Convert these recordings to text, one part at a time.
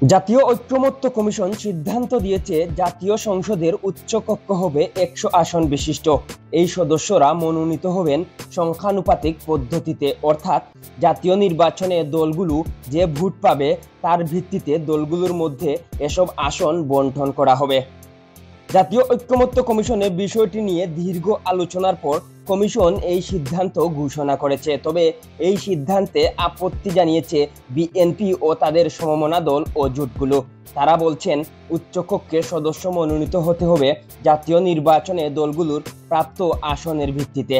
জাতীয় ঐকমত্য কমিশন সিদ্ধান্ত দিয়েছে জাতীয় সংসদের উচ্চ কক্ষ হবে 100 আসন বিশিষ্ট। এই সদস্যরা মনোনীত হবেন সংখ্যানুপাতিক পদ্ধতিতে, অর্থাৎ জাতীয় নির্বাচনে দলগুলো যে ভোট পাবে তার ভিত্তিতে দলগুলোর মধ্যে এসব আসন বণ্টন করা হবে। জাতীয় ঐকমত্য কমিশনে বিষয়টি নিয়ে দীর্ঘ আলোচনার পর কমিশন এই সিদ্ধান্ত ঘোষণা করেছে। তবে এই সিদ্ধান্তে আপত্তি জানিয়েছে বিএনপি ও তাদের সমমনা দল ও জোটগুলো। তারা বলছেন উচ্চকক্ষে সদস্য মনোনীত হতে হবে জাতীয় নির্বাচনে দলগুলোর প্রাপ্ত আসনের ভিত্তিতে।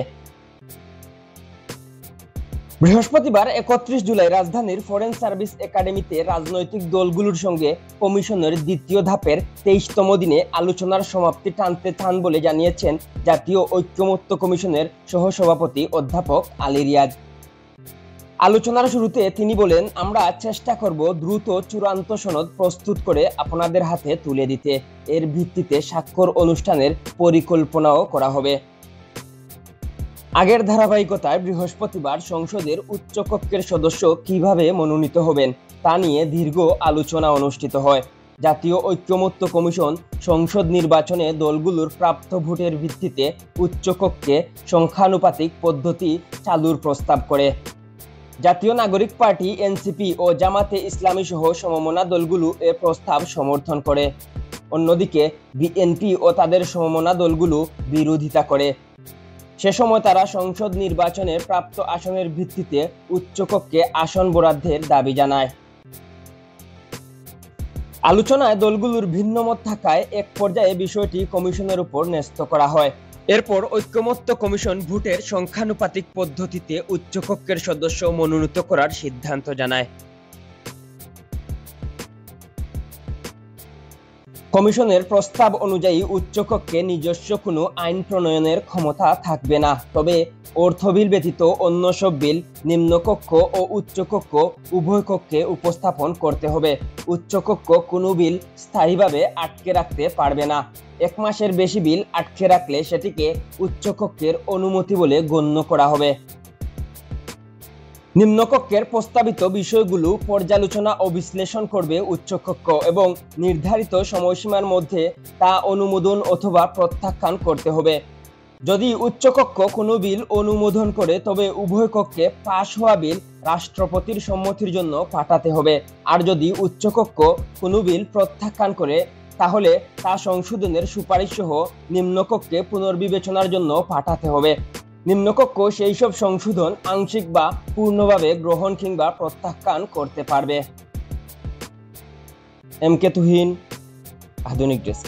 বৃহস্পতিবার 31 জুলাই রাজধানীর ফরেন সার্ভিস একাডেমিতে রাজনৈতিক দলগুলোর সঙ্গে কমিশনের দ্বিতীয় ধাপের 23তম দিনে আলোচনার সমাপ্তি টান বলে জানিয়েছেন জাতীয় ঐকমত্য কমিশনের সহসভাপতি অধ্যাপক আলী রিয়াজ। আলোচনার শুরুতে তিনি বলেন, আমরা চেষ্টা করব দ্রুত চূড়ান্ত সনদ প্রস্তুত করে আপনাদের হাতে তুলে দিতে। এর ভিত্তিতে স্বাক্ষর অনুষ্ঠানের পরিকল্পনাও করা হবে। আগের ধারাবাহিকতায় বৃহস্পতিবার সংসদের উচ্চকক্ষের সদস্য কিভাবে মনোনীত হবেন তা নিয়ে দীর্ঘ আলোচনা অনুষ্ঠিত হয়। জাতীয় ঐকমত্য কমিশন সংসদ নির্বাচনে দলগুলোর প্রাপ্ত ভোটের ভিত্তিতে উচ্চকক্ষে সংখ্যানুপাতিক পদ্ধতি চালুর প্রস্তাব করে। জাতীয় নাগরিক পার্টি এনসিপি ও জামাতে ইসলামী সহ সমমনা দলগুলো এ প্রস্তাব সমর্থন করে। অন্যদিকে বিএনপি ও তাদের সমমনা দলগুলো বিরোধিতা করে। সে সময় তারা সংসদ নির্বাচনে প্রাপ্ত আসনের ভিত্তিতে উচ্চকক্ষে আসন বরাদ্দের দাবি জানায়। আলোচনায় দলগুলোর ভিন্নমত থাকায় এক পর্যায়ে বিষয়টি কমিশনের উপর ন্যস্ত করা হয়। এরপর ঐকমত্য কমিশন ভোটের সংখ্যানুপাতিক পদ্ধতিতে উচ্চকক্ষের সদস্য মনোনীত করার সিদ্ধান্ত জানায়। কমিশনের প্রস্তাব অনুযায়ী উচ্চকক্ষে নিজস্ব কোনো আইন প্রণয়নের ক্ষমতা থাকবে না। তবে অর্থ বিল ব্যতীত অন্য সব বিল নিম্নকক্ষ ও উচ্চকক্ষ উভয় কক্ষে উপস্থাপন করতে হবে। উচ্চকক্ষ কোনো বিল স্থায়ীভাবে আটকে রাখতে পারবে না। 1 মাসের বেশি বিল আটকে রাখলে সেটিকে উচ্চকক্ষের অনুমতি বলে গণ্য করা হবে। নিম্নকক্ষের প্রস্তাবিত বিষয়গুলো পর্যালোচনা ও বিশ্লেষণ করবে উচ্চকক্ষ এবং নির্ধারিত সময়সীমার মধ্যে তা অনুমোদন অথবা প্রত্যাখ্যান করতে হবে। যদি উচ্চকক্ষ কোনো বিল অনুমোদন করে তবে উভয় কক্ষে পাশ হওয়া বিল রাষ্ট্রপতির সম্মতির জন্য পাঠাতে হবে। আর যদি উচ্চকক্ষ কোনো বিল প্রত্যাখ্যান করে তাহলে তা সংশোধনের সুপারিশ সহ নিম্নকক্ষে পুনর্বিবেচনার জন্য পাঠাতে হবে। নিম্নকক্ষ সেই সব সংশোধন আংশিক বা পূর্ণভাবে গ্রহণ কিংবা প্রত্যাখ্যান করতে পারবে। এম কে তুহিন, আধুনিক ডেস্ক।